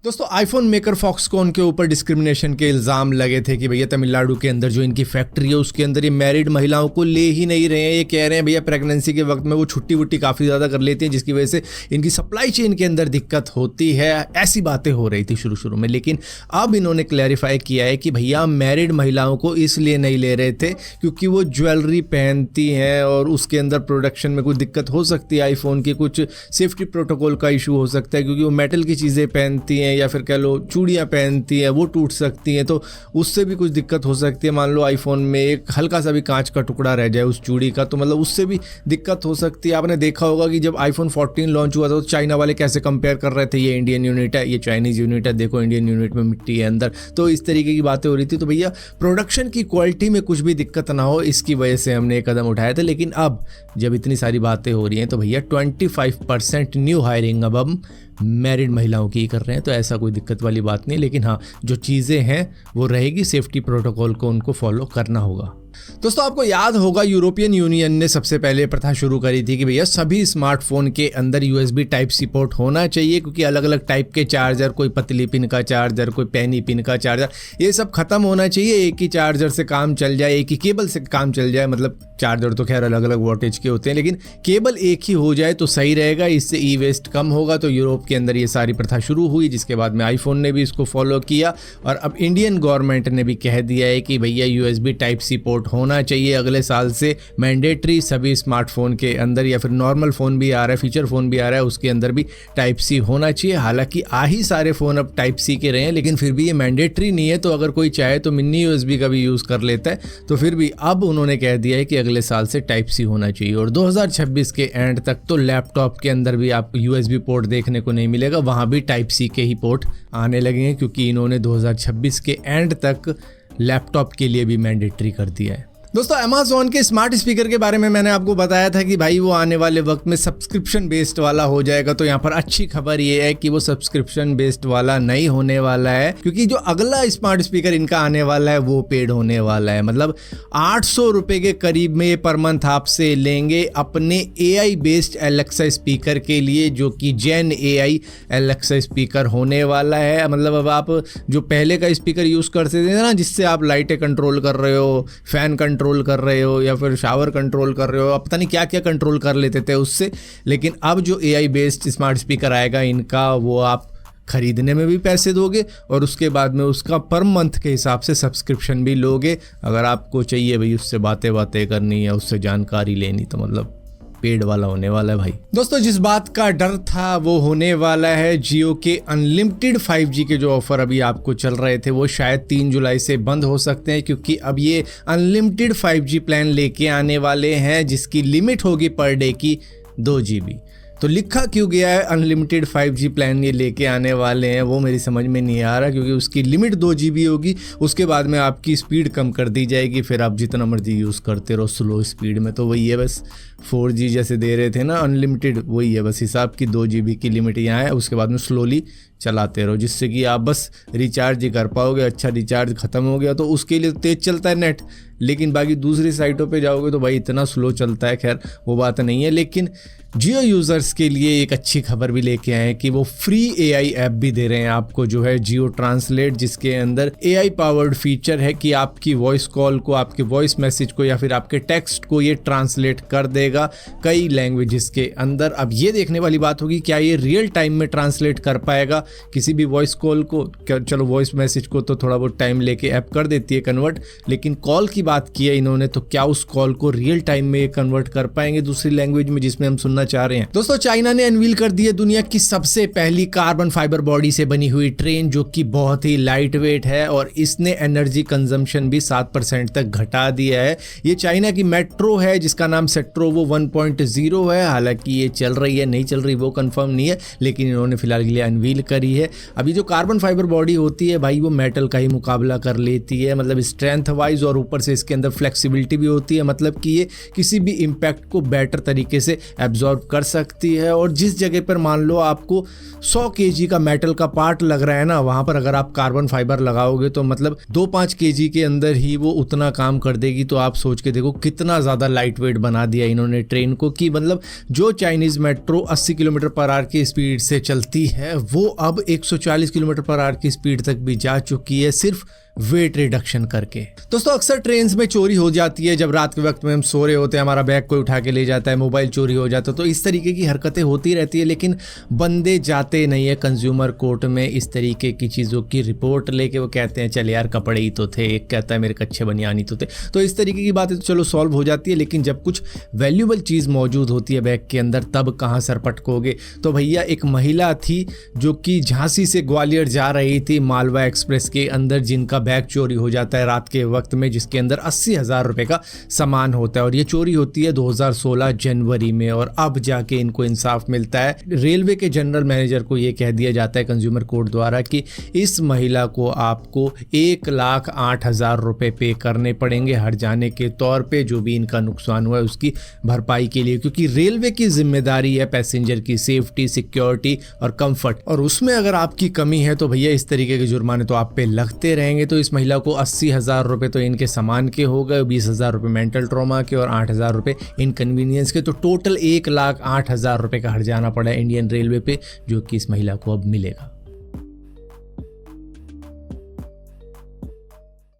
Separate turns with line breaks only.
दोस्तों iPhone maker Foxconn के ऊपर डिस्क्रिमिनेशन के इल्ज़ाम लगे थे कि भैया तमिलनाडु के अंदर जो इनकी फैक्ट्री है उसके अंदर ये मैरिड महिलाओं को ले ही नहीं रहे हैं। ये कह रहे हैं भैया प्रेगनेंसी के वक्त में वो छुट्टी वुट्टी काफ़ी ज़्यादा कर लेती हैं जिसकी वजह से इनकी सप्लाई चेन के अंदर दिक्कत होती है। ऐसी बातें हो रही थी शुरू में, लेकिन अब इन्होंने क्लैरिफाई किया है कि भैया मैरिड महिलाओं को इसलिए नहीं ले रहे थे क्योंकि वो ज्वेलरी पहनती हैं और उसके अंदर प्रोडक्शन में कुछ दिक्कत हो सकती है। आईफोन के कुछ सेफ्टी प्रोटोकॉल का इशू हो सकता है क्योंकि वो मेटल की चीज़ें पहनती हैं या फिर कह लो चूड़ियाँ पहनती हैं, वो टूट सकती हैं, तो उससे भी कुछ दिक्कत हो सकती है। मान लो आईफोन में एक हल्का सा भी कांच का टुकड़ा रह जाए उस चूड़ी का, तो मतलब उससे भी दिक्कत हो सकती है। आपने देखा होगा कि जब आईफोन 14 लॉन्च हुआ था तो चाइना वाले कैसे कंपेयर कर रहे थे, ये इंडियन यूनिट है, ये चाइनीज़ यूनिट है, देखो इंडियन यूनिट में मिट्टी है अंदर, तो इस तरीके की बातें हो रही थी। तो भैया प्रोडक्शन की क्वालिटी में कुछ भी दिक्कत ना हो, इसकी वजह से हमने एक कदम उठाया था। लेकिन अब जब इतनी सारी बातें हो रही हैं तो भैया 25% न्यू हायरिंग अब हम मैरिड महिलाओं की कर रहे हैं, तो ऐसा कोई दिक्कत वाली बात नहीं। लेकिन हाँ, जो चीज़ें हैं वो रहेगी, सेफ्टी प्रोटोकॉल को उनको फॉलो करना होगा। दोस्तों आपको याद होगा यूरोपियन यूनियन ने सबसे पहले प्रथा शुरू करी थी कि भैया सभी स्मार्टफोन के अंदर USB टाइप सी पोर्ट होना चाहिए, क्योंकि अलग अलग टाइप के चार्जर, कोई पतली पिन का चार्जर, कोई पैनी पिन का चार्जर, ये सब खत्म होना चाहिए। एक ही चार्जर से काम चल जाए, एक ही केबल से काम चल जाए। मतलब चार्जर तो खैर अलग अलग वोल्टेज के होते हैं, लेकिन केबल एक ही हो जाए तो सही रहेगा, इससे ई वेस्ट कम होगा। तो यूरोप के अंदर ये सारी प्रथा शुरू हुई, जिसके बाद में आईफोन ने भी इसको फॉलो किया और अब इंडियन गवर्नमेंट ने भी कह दिया है कि भैया USB टाइप सी पोर्ट होना चाहिए। अगले साल से मैंडेटरी सभी स्मार्टफोन के अंदर, या फिर नॉर्मल फ़ोन भी आ रहा है, फीचर फ़ोन भी आ रहा है, उसके अंदर भी टाइप सी होना चाहिए। हालांकि आ ही सारे फ़ोन अब टाइप सी के रहे हैं, लेकिन फिर भी ये मैंडेटरी नहीं है। तो अगर कोई चाहे तो मिनी USB का भी यूज़ कर लेता है। तो फिर भी अब उन्होंने कह दिया है कि अगले साल से टाइप सी होना चाहिए। और 2026 के एंड तक तो लैपटॉप के अंदर भी आपको USB पोर्ट देखने को नहीं मिलेगा, वहाँ भी टाइप सी के ही पोर्ट आने लगेंगे, क्योंकि इन्होंने 2026 के एंड तक लैपटॉप के लिए भी मैंडेटरी कर दिया है। दोस्तों अमेज़न के स्मार्ट स्पीकर के बारे में मैंने आपको बताया था कि भाई वो आने वाले वक्त में सब्सक्रिप्शन बेस्ड वाला हो जाएगा। तो यहाँ पर अच्छी खबर ये है कि वो सब्सक्रिप्शन बेस्ड वाला नहीं होने वाला है, क्योंकि जो अगला स्मार्ट स्पीकर इनका आने वाला है वो पेड होने वाला है। मतलब 800 रुपये के करीब में पर मंथ आपसे लेंगे अपने AI बेस्ड एलेक्सा स्पीकर के लिए, जो कि जेन AI एलेक्सा स्पीकर होने वाला है। मतलब अब आप जो पहले का स्पीकर यूज़ करते थे ना, जिससे आप लाइटें कंट्रोल कर रहे हो, फैन कंट्रोल कर रहे हो, या फिर शावर कंट्रोल कर रहे हो, अब पता नहीं क्या क्या कंट्रोल कर लेते थे उससे। लेकिन अब जो AI बेस्ड स्मार्ट स्पीकर आएगा इनका, वो आप खरीदने में भी पैसे दोगे और उसके बाद में उसका पर मंथ के हिसाब से सब्सक्रिप्शन भी लोगे। अगर आपको चाहिए भाई उससे बातें करनी है, उससे जानकारी लेनी, तो मतलब पेड वाला होने वाला है भाई। दोस्तों जिस बात का डर था वो होने वाला है। जियो के अनलिमिटेड 5G के जो ऑफर अभी आपको चल रहे थे वो शायद 3 जुलाई से बंद हो सकते हैं, क्योंकि अब ये अनलिमिटेड 5G प्लान लेके आने वाले हैं जिसकी लिमिट होगी पर डे की 2 GB। तो लिखा क्यों गया है अनलिमिटेड 5G प्लान ये लेके आने वाले हैं, वो मेरी समझ में नहीं आ रहा, क्योंकि उसकी लिमिट 2 GB होगी, उसके बाद में आपकी स्पीड कम कर दी जाएगी, फिर आप जितना मर्जी यूज़ करते रहो स्लो स्पीड में। तो वही है बस 4G जैसे दे रहे थे ना अनलिमिटेड, वही है बस हिसाब की 2 GB की लिमिट यहाँ है, उसके बाद में स्लोली चलाते रहो, जिससे कि आप बस रिचार्ज ही कर पाओगे। अच्छा रिचार्ज ख़त्म हो गया तो उसके लिए तेज़ चलता है नेट, लेकिन बाकी दूसरी साइटों पे जाओगे तो भाई इतना स्लो चलता है। खैर वो बात नहीं है, लेकिन जियो यूज़र्स के लिए एक अच्छी खबर भी लेके आए हैं कि वो फ्री AI ऐप भी दे रहे हैं आपको, जो है जियो ट्रांसलेट, जिसके अंदर AI पावर्ड फीचर है कि आपकी वॉइस कॉल को, आपके वॉइस मैसेज को या फिर आपके टेक्स्ट को ये ट्रांसलेट कर देगा कई लैंग्वेजेस के अंदर। अब ये देखने वाली बात होगी क्या ये रियल टाइम में ट्रांसलेट कर पाएगा किसी भी वॉइस कॉल को। चलो वॉइस मैसेज को तो थोड़ा बहुत टाइम लेके ऐप कर देती है कन्वर्ट, लेकिन कॉल की बात की है इन्होंने, तो क्या उस कॉल को रियल टाइम में ये कन्वर्ट कर पाएंगे दूसरी लैंग्वेज में जिसमें हम सुनना चाह रहे हैं। दोस्तों चाइना ने अनवील कर दी है दुनिया की सबसे पहली कार्बन फाइबर बॉडी से बनी हुई ट्रेन, जो कि बहुत ही लाइट वेट है और इसने एनर्जी कंजम्पशन भी 7% तक घटा दिया है। ये चाइना की मेट्रो है जिसका नाम सेट्रो, वो 1.0 है। हालांकि ये चल रही है नहीं चल रही वो कंफर्म नहीं है, लेकिन इन्होंने फिलहाल के लिए अनवील करी है। अभी जो कार्बन फाइबर बॉडी होती है भाई वो मेटल का ही मुकाबला कर लेती है, मतलब स्ट्रेंथ वाइज, और ऊपर से इसके अंदर फ्लेक्सिबिलिटी भी होती है, मतलब कि ये किसी भी इम्पैक्ट को बेटर तरीके से एब्जॉर्ब कर सकती है। और जिस जगह पर मान लो आपको 100 kg का मेटल का पार्ट लग रहा है ना, वहाँ पर अगर आप कार्बन फाइबर लगाओगे तो मतलब 2-5 kg के अंदर ही वो उतना काम कर देगी। तो आप सोच के देखो कितना ज़्यादा लाइट वेट बना दिया इन्होंने ट्रेन को, कि मतलब जो Chinese metro 80 kilometre per hour की स्पीड से चलती है वो अब 140 किलोमीटर पर आवर की स्पीड तक भी जा चुकी है सिर्फ वेट रिडक्शन करके। दोस्तों अक्सर ट्रेन्स में चोरी हो जाती है, जब रात के वक्त में हम सो रहे होते हैं, हमारा बैग कोई उठा के ले जाता है, मोबाइल चोरी हो जाता है, तो इस तरीके की हरकतें होती रहती है, लेकिन बंदे जाते नहीं है कंज्यूमर कोर्ट में इस तरीके की चीज़ों की रिपोर्ट लेके। वो कहते हैं चल यार कपड़े ही तो थे, एक कहता है मेरे कच्चे बनियानी तो थे। तो इस तरीके की बातें तो चलो सॉल्व हो जाती है, लेकिन जब कुछ वैल्यूएबल चीज़ मौजूद होती है बैग के अंदर तब कहाँ सर पटकोगे। तो भैया एक महिला थी जो कि झांसी से ग्वालियर जा रही थी मालवा एक्सप्रेस के अंदर, जिनका बैग चोरी हो जाता है रात के वक्त में, जिसके अंदर 80,000 रुपए का सामान होता है। और ये चोरी होती है 2016 जनवरी में, और अब जाके इनको इंसाफ मिलता है। रेलवे के जनरल मैनेजर को ये कह दिया जाता है कंज्यूमर कोर्ट द्वारा कि इस महिला को आपको 1,08,000 रुपए पे करने पड़ेंगे हर जाने के तौर पे, जो भी इनका नुकसान हुआ है उसकी भरपाई के लिए, क्योंकि रेलवे की जिम्मेदारी है पैसेंजर की सेफ्टी, सिक्योरिटी और कंफर्ट, और उसमें अगर आपकी कमी है तो भैया इस तरीके के जुर्माने तो आप पे लगते रहेंगे। तो इस महिला को 80,000 रुपए तो इनके सामान के हो गए, 20,000 रुपए मेंटल ट्रॉमा के और 8,000 रुपए इनकन्वीनियंस के, तो टोटल 1,08,000 रुपए का हर्जाना पड़ा इंडियन रेलवे पे, जो कि इस महिला को अब मिलेगा।